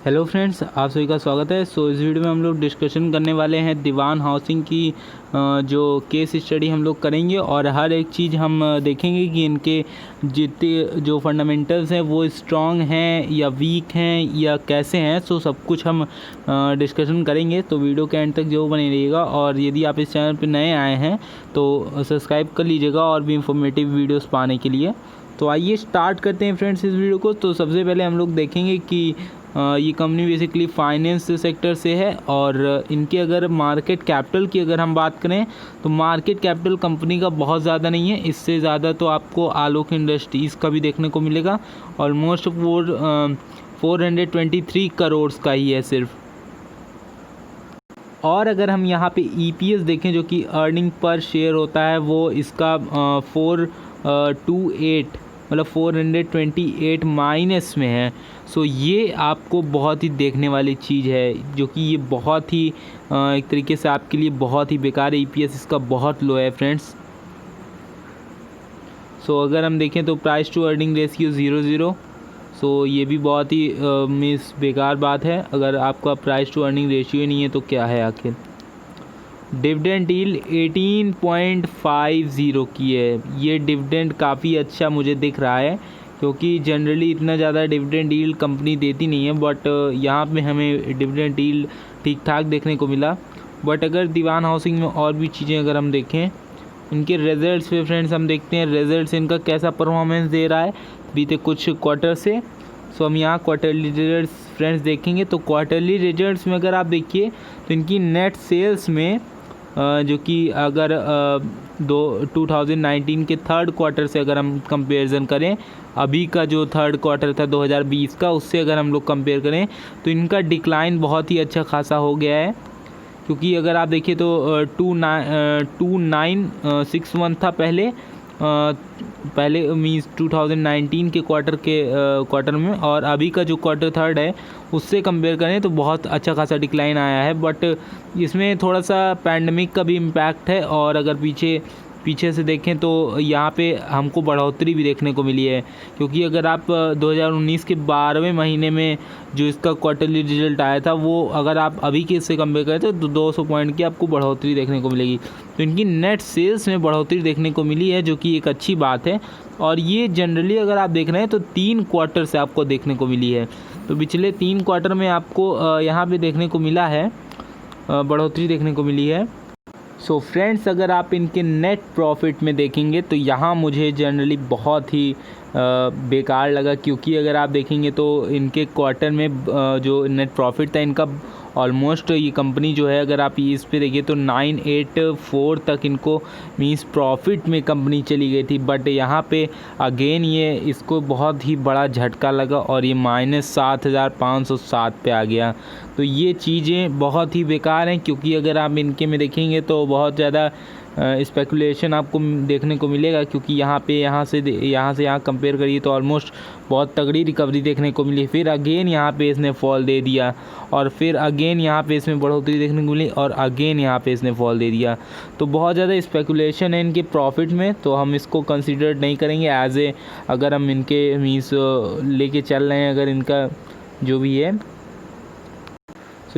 Hello friends, आप सभी का स्वागत है। इस वीडियो में हम लोग डिस्कशन करने वाले हैं दीवान हाउसिंग की जो केस स्टडी हम लोग करेंगे और हर एक चीज़ हम देखेंगे कि इनके जितने जो फंडामेंटल्स हैं वो स्ट्रॉन्ग हैं या वीक हैं या कैसे हैं। सब कुछ हम डिस्कशन करेंगे, तो वीडियो के एंड तक जो बने रहिएगा। और यदि आप इस चैनल पर नए आए हैं तो सब्सक्राइब कर लीजिएगा और भी इंफॉर्मेटिव वीडियोस पाने के लिए। तो आइए स्टार्ट करते हैं फ्रेंड्स इस वीडियो को। तो सबसे पहले हम लोग देखेंगे कि ये कंपनी बेसिकली फाइनेंस सेक्टर से है और इनके अगर मार्केट कैपिटल की अगर हम बात करें तो मार्केट कैपिटल कंपनी का बहुत ज़्यादा नहीं है। इससे ज़्यादा तो आपको आलोक इंडस्ट्रीज़ का भी देखने को मिलेगा। ऑलमोस्ट 423 करोड़ का ही है सिर्फ। और अगर हम यहाँ पे EPS देखें जो कि अर्निंग पर शेयर होता है, वो इसका 428 मतलब 428 माइनस में है। ये आपको बहुत ही देखने वाली चीज़ है, जो कि ये बहुत ही एक तरीके से आपके लिए बहुत ही बेकार है। EPS इसका बहुत लो है फ्रेंड्स। अगर हम देखें तो प्राइस टू अर्निंग रेशियो 0 ये भी बहुत ही बेकार बात है। अगर आपका प्राइस टू अर्निंग रेशियो नहीं है तो क्या है आखिर। डिविडेंड यील्ड 18.50 की है। ये डिविडेंड काफ़ी अच्छा मुझे दिख रहा है, क्योंकि जनरली इतना ज़्यादा डिविडेंड यील्ड कंपनी देती नहीं है, बट यहाँ पे हमें डिविडेंड यील्ड ठीक ठाक देखने को मिला। बट अगर दीवान हाउसिंग में और भी चीज़ें अगर हम देखें, इनके रिजल्ट्स पे फ्रेंड्स हम देखते हैं रिजल्ट्स इनका कैसा परफॉर्मेंस दे रहा है बीते कुछ क्वार्टर से। हम यहाँ क्वार्टरली रिजल्ट्स फ्रेंड्स देखेंगे तो क्वार्टरली रिजल्ट्स में अगर आप देखिए तो इनकी नेट सेल्स में जो कि अगर 2019 के थर्ड क्वार्टर से अगर हम कंपैरिजन करें, अभी का जो थर्ड क्वार्टर था 2020 का, उससे अगर हम लोग कंपेयर करें तो इनका डिक्लाइन बहुत ही अच्छा खासा हो गया है। क्योंकि अगर आप देखिए तो 2961 था पहले मीन्स 2019 के क्वार्टर में, और अभी का जो क्वार्टर थर्ड है उससे कंपेयर करें तो बहुत अच्छा खासा डिक्लाइन आया है। बट इसमें थोड़ा सा पैंडमिक का भी इम्पैक्ट है। और अगर पीछे से देखें तो यहाँ पे हमको बढ़ोतरी भी देखने को मिली है, क्योंकि अगर आप 2019 के 12वें महीने में जो इसका क्वार्टरली रिजल्ट आया था, वो अगर आप अभी के इससे कंपेयर करें तो 200 पॉइंट की आपको बढ़ोतरी देखने को मिलेगी। तो इनकी नेट सेल्स में बढ़ोतरी देखने को मिली है, जो कि एक अच्छी बात है। और ये जनरली अगर आप देख रहे हैं तो 3 क्वार्टर से आपको देखने को मिली है। तो पिछले 3 क्वार्टर में आपको यहाँ पर देखने को मिला है, बढ़ोतरी देखने को मिली है। फ्रेंड्स, अगर आप इनके नेट प्रॉफिट में देखेंगे तो यहाँ मुझे जनरली बहुत ही बेकार लगा, क्योंकि अगर आप देखेंगे तो इनके क्वार्टर में जो नेट प्रॉफिट था इनका ऑलमोस्ट, ये कंपनी जो है अगर आप इस पे देखिए तो 984 तक इनको मीन्स प्रॉफिट में कंपनी चली गई थी। बट यहाँ पे अगेन ये इसको बहुत ही बड़ा झटका लगा और ये -7507 पे आ गया। तो ये चीज़ें बहुत ही बेकार हैं, क्योंकि अगर आप इनके में देखेंगे तो बहुत ज़्यादा स्पेकुलेशन आपको देखने को मिलेगा। क्योंकि यहाँ से यहाँ कंपेयर करिए तो ऑलमोस्ट बहुत तगड़ी रिकवरी देखने को मिली। फिर अगेन यहाँ पे इसने फॉल दे दिया, और फिर अगेन यहाँ पे इसमें बढ़ोतरी देखने को मिली, और अगेन यहाँ पे इसने फॉल दे दिया। तो बहुत ज़्यादा स्पेकुलेशन है इनके प्रॉफिट में, तो हम इसको कंसिडर नहीं करेंगे एज ए, अगर हम इनके मीन्स लेके चल रहे हैं, अगर इनका जो भी है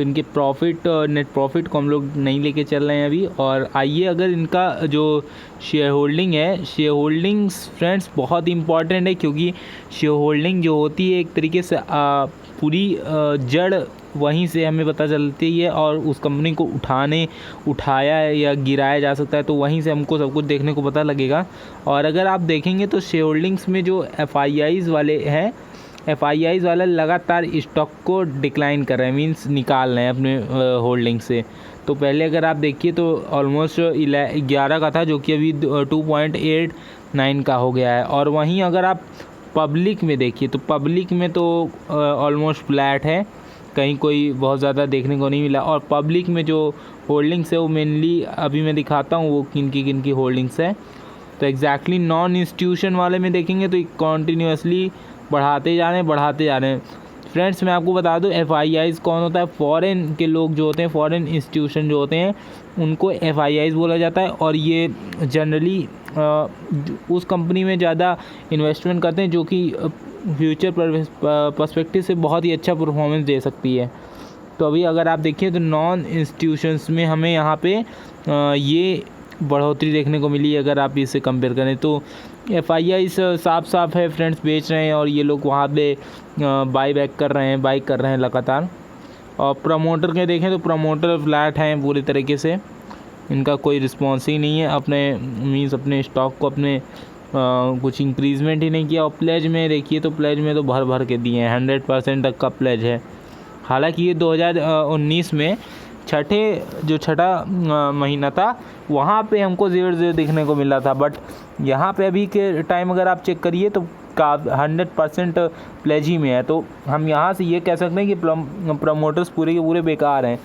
इनके प्रॉफिट नेट प्रॉफिट को हम लोग नहीं लेके चल रहे हैं अभी। और आइए, अगर इनका जो शेयर होल्डिंग है, शेयर होल्डिंग्स फ्रेंड्स बहुत इंपॉर्टेंट है, क्योंकि शेयर होल्डिंग जो होती है एक तरीके से पूरी जड़ वहीं से हमें पता चलती है, और उस कंपनी को उठाया या गिराया जा सकता है, तो वहीं से हमको सब कुछ देखने को पता लगेगा। और अगर आप देखेंगे तो शेयर होल्डिंग्स में जो FIIs वाले हैं, FIIs वाला लगातार स्टॉक को डिक्लाइन कर रहे हैं, मीन्स निकाल रहे हैं अपने होल्डिंग से। तो पहले अगर आप देखिए तो ऑलमोस्ट 11 का था, जो कि अभी 2.89 का हो गया है। और वहीं अगर आप पब्लिक में देखिए तो पब्लिक में तो ऑलमोस्ट फ्लैट है, कहीं कोई बहुत ज़्यादा देखने को नहीं मिला। और पब्लिक में जो होल्डिंग्स है वो मेनली अभी मैं दिखाता हूँ वो किन की होल्डिंग्स है। तो एग्जैक्टली नॉन इंस्टीट्यूशन वाले में देखेंगे तो कॉन्टीन्यूसली बढ़ाते जा रहे हैं फ्रेंड्स। मैं आपको बता दूं FIIs कौन होता है। फॉरेन के लोग जो होते हैं, फॉरेन इंस्टीट्यूशन जो होते हैं, उनको FIIs बोला जाता है। और ये जनरली उस कंपनी में ज़्यादा इन्वेस्टमेंट करते हैं जो कि फ्यूचर पर्सपेक्टिव से बहुत ही अच्छा परफॉर्मेंस दे सकती है। तो अभी अगर आप देखिए तो नॉन इंस्टीट्यूशंस में हमें यहाँ पे ये बढ़ोतरी देखने को मिली। अगर आप इसे कंपेयर करें तो FIIs साफ साफ है फ्रेंड्स बेच रहे हैं और ये लोग वहाँ पे बाई कर रहे हैं लगातार। और प्रमोटर के देखें तो प्रमोटर फ्लैट हैं पूरी तरीके से, इनका कोई रिस्पॉन्स ही नहीं है, अपने स्टॉक को कुछ इंक्रीजमेंट ही नहीं किया। और प्लेज में देखिए तो प्लेज में तो भर के दिए हैं, 100% तक का प्लेज है। हालांकि ये 2019 में छठा महीना था, वहाँ पे हमको 0 दिखने को मिला था, बट यहाँ पे अभी के टाइम अगर आप चेक करिए तो 100% प्लेज ही में है। तो हम यहाँ से ये कह सकते हैं कि प्रमोटर्स पूरे के पूरे बेकार हैं।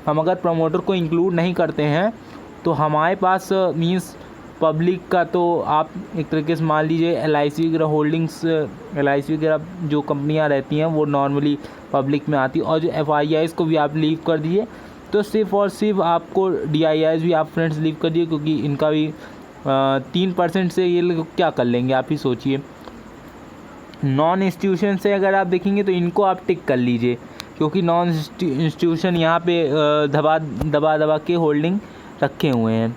हम अगर प्रमोटर को इंक्लूड नहीं करते हैं तो हमारे पास मीन्स पब्लिक का, तो आप एक तरीके से मान लीजिए LIC वगैरह होल्डिंग्स, LIC वगैरह जो कंपनियां रहती हैं वो नॉर्मली पब्लिक में आती, और जो FIIs को भी आप लीव कर दिए तो सिर्फ और सिर्फ आपको DIIs भी आप फ्रेंड्स लीव कर दिए, क्योंकि इनका भी 3% से ये लोग क्या कर लेंगे आप ही सोचिए। नॉन इंस्टीट्यूशन से अगर आप देखेंगे तो इनको आप टिक कर लीजिए, क्योंकि नॉन इंस्टीट्यूशन यहाँ पे दबा के होल्डिंग रखे हुए हैं।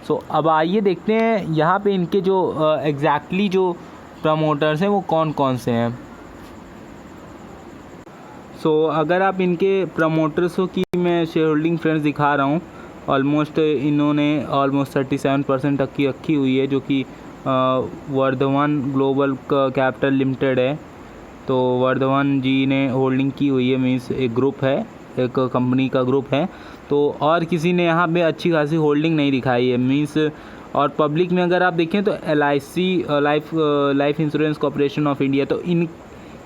सो अब आइए देखते हैं यहाँ पे इनके जो एग्जैक्टली जो प्रमोटर्स हैं वो कौन कौन से हैं। सो अगर आप इनके प्रमोटर्सों की मैं शेयर होल्डिंग फ्रेंड्स दिखा रहा हूँ, इन्होंने ऑलमोस्ट 37% तक की रखी हुई है, जो कि वर्धमान ग्लोबल कैपिटल लिमिटेड है। तो वर्धमान जी ने होल्डिंग की हुई है, मीन्स एक ग्रुप है, एक कंपनी का ग्रुप है। तो और किसी ने यहाँ पे अच्छी खासी होल्डिंग नहीं दिखाई है मीन्स। और पब्लिक में अगर आप देखें तो LIC life insurance corporation of India, तो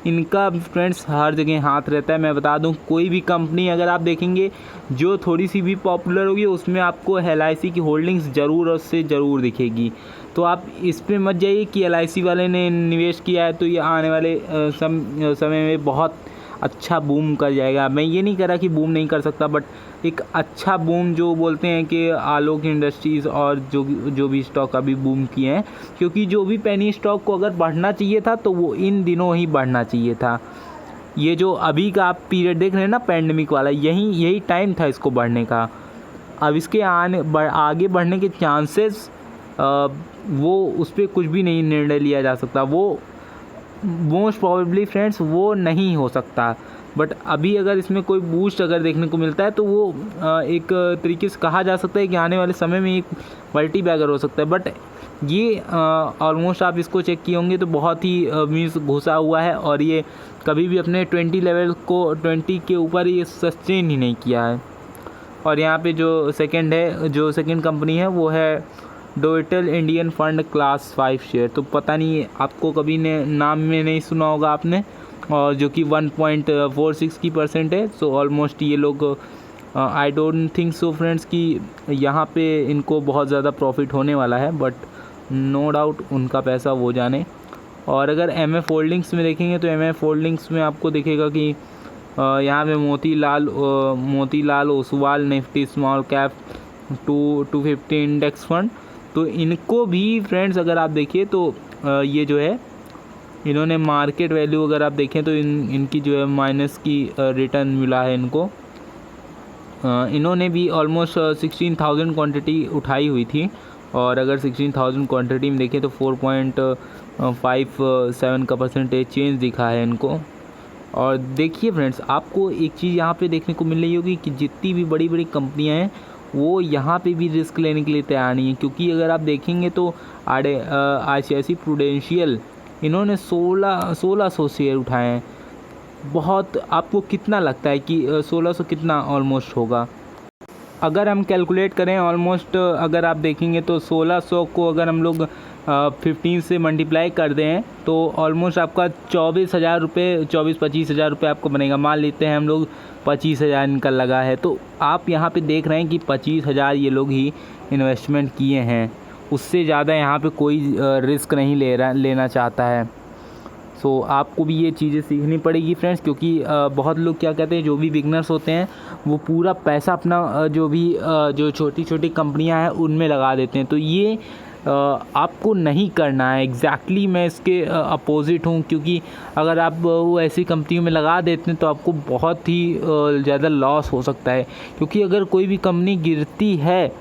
इनका फ्रेंड्स हर जगह हाथ रहता है। मैं बता दूं, कोई भी कंपनी अगर आप देखेंगे जो थोड़ी सी भी पॉपुलर होगी उसमें आपको LIC की होल्डिंग्स ज़रूर दिखेगी। तो आप इस पे मत जाइए कि LIC वाले ने निवेश किया है तो ये आने वाले समय में बहुत अच्छा बूम कर जाएगा। मैं ये नहीं कह रहा कि बूम नहीं कर सकता, बट एक अच्छा बूम जो बोलते हैं कि आलोक इंडस्ट्रीज़ और जो भी स्टॉक अभी बूम किए हैं, क्योंकि जो भी पेनी स्टॉक को अगर बढ़ना चाहिए था तो वो इन दिनों ही बढ़ना चाहिए था। ये जो अभी का आप पीरियड देख रहे हैं ना पैंडेमिक वाला, यही टाइम था इसको बढ़ने का। अब इसके आगे बढ़ने के चांसेस वो उस पर कुछ भी नहीं निर्णय लिया जा सकता, वो मोस्ट प्रोबेबली फ्रेंड्स वो नहीं हो सकता। बट अभी अगर इसमें कोई बूस्ट अगर देखने को मिलता है तो वो एक तरीके से कहा जा सकता है कि आने वाले समय में एक मल्टी बैगर हो सकता है। बट ये ऑलमोस्ट आप इसको चेक किए होंगे तो बहुत ही मीन्स घुसा हुआ है, और ये कभी भी अपने 20 के ऊपर ये सस्टेन ही नहीं किया है। और यहाँ पे जो सेकंड कंपनी है वो है डोइटल इंडियन फंड क्लास 5 शेयर। तो पता नहीं आपको कभी ने नाम में नहीं सुना होगा आपने, और जो कि 1.46 की % है। सो ऑलमोस्ट ये लोग I don't think so friends कि यहाँ पे इनको बहुत ज़्यादा प्रॉफिट होने वाला है, बट नो डाउट उनका पैसा वो जाने। और अगर MF होल्डिंग्स में देखेंगे तो MF होल्डिंग्स में आपको दिखेगा कि यहाँ पे Motilal Oswal Nifty small cap 250 index fund, तो इनको भी फ्रेंड्स अगर आप देखिए तो ये जो है इन्होंने मार्केट वैल्यू अगर आप देखें तो इनकी जो है माइनस की रिटर्न मिला है इनको। इन्होंने भी ऑलमोस्ट 16,000 क्वांटिटी उठाई हुई थी, और अगर 16,000 क्वांटिटी में देखें तो 4.57 का % चेंज दिखा है इनको। और देखिए फ्रेंड्स, आपको एक चीज़ यहाँ पे देखने को मिल रही होगी कि जितनी भी बड़ी बड़ी कंपनियाँ हैं वो यहाँ पे भी रिस्क लेने के लिए तैयार नहीं है, क्योंकि अगर आप देखेंगे तो ICICI प्रूडेंशियल इन्होंने 1600 शेयर उठाए हैं। बहुत, आपको कितना लगता है कि 1600 कितना ऑलमोस्ट होगा? अगर हम कैलकुलेट करें ऑलमोस्ट, अगर आप देखेंगे तो 1600 को अगर हम लोग 15 से मल्टीप्लाई कर दें तो ऑलमोस्ट आपका 24,000-25 हज़ार रुपये आपको बनेगा। मान लेते हैं हम लोग 25,000 इनका लगा है, तो आप यहाँ पे देख रहे हैं कि 25,000 ये लोग ही इन्वेस्टमेंट किए हैं, उससे ज़्यादा यहाँ पे कोई रिस्क नहीं लेना चाहता है। सो आपको भी ये चीज़ें सीखनी पड़ेगी फ्रेंड्स, क्योंकि बहुत लोग क्या कहते हैं, जो भी बिगनर्स होते हैं वो पूरा पैसा अपना जो छोटी छोटी कंपनियां हैं उनमें लगा देते हैं। तो ये आपको नहीं करना है। एग्जैक्टली मैं इसके अपोज़िट हूँ, क्योंकि अगर आप वो ऐसी कंपनियों में लगा देते हैं तो आपको बहुत ही ज़्यादा लॉस हो सकता है। क्योंकि अगर कोई भी कंपनी गिरती है,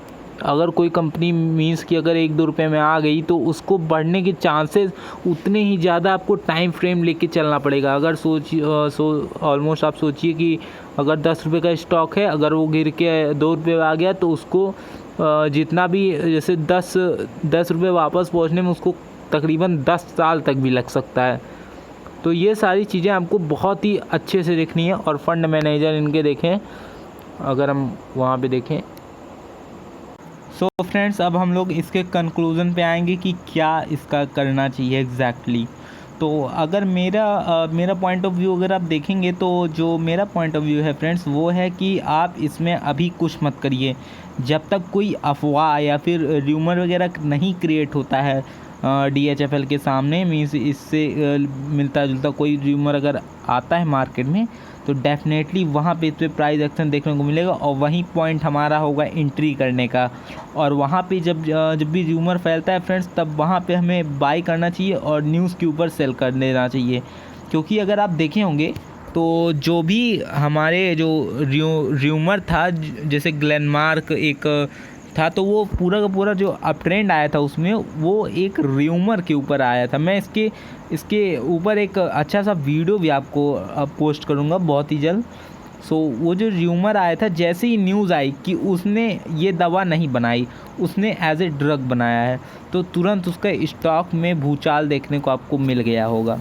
अगर कोई कंपनी मीन्स कि अगर 1-2 रुपये में आ गई तो उसको बढ़ने के चांसेस उतने ही ज़्यादा आपको टाइम फ्रेम लेके चलना पड़ेगा। अगर ऑलमोस्ट आप सोचिए कि अगर 10 रुपये का स्टॉक है, अगर वो गिर के 2 रुपये आ गया तो उसको जितना भी जैसे 10 रुपये वापस पहुंचने में उसको तकरीबन 10 साल तक भी लग सकता है। तो ये सारी चीज़ें आपको बहुत ही अच्छे से देखनी है। और फंड मैनेजर इनके देखें, अगर हम वहाँ पे देखें। सो फ्रेंड्स, अब हम लोग इसके कंक्लूज़न पे आएंगे कि क्या इसका करना चाहिए एग्जैक्टली। तो अगर मेरा पॉइंट ऑफ व्यू अगर आप देखेंगे तो जो मेरा पॉइंट ऑफ व्यू है फ्रेंड्स, वो है कि आप इसमें अभी कुछ मत करिए जब तक कोई अफवाह या फिर र्यूमर वगैरह नहीं क्रिएट होता है DHFL के सामने। मीन्स इससे मिलता जुलता कोई र्यूमर अगर आता है मार्केट में तो डेफिनेटली वहाँ पे इस पर प्राइस एक्शन देखने को मिलेगा, और वहीं पॉइंट हमारा होगा एंट्री करने का। और वहाँ पे जब भी र्यूमर फैलता है फ्रेंड्स, तब वहाँ पे हमें बाई करना चाहिए और न्यूज़ के ऊपर सेल कर देना चाहिए। क्योंकि अगर आप देखे होंगे तो जो भी हमारे जो र्यूमर था, जैसे ग्लेनमार्क एक था, तो वो पूरा का पूरा जो अप ट्रेंड आया था उसमें वो एक र्यूमर के ऊपर आया था। मैं इसके ऊपर एक अच्छा सा वीडियो भी आपको पोस्ट करूँगा बहुत ही जल्द। सो वो जो र्यूमर आया था, जैसे ही न्यूज़ आई कि उसने ये दवा नहीं बनाई, उसने एज ए ड्रग बनाया है, तो तुरंत उसका स्टॉक में भूचाल देखने को आपको मिल गया होगा।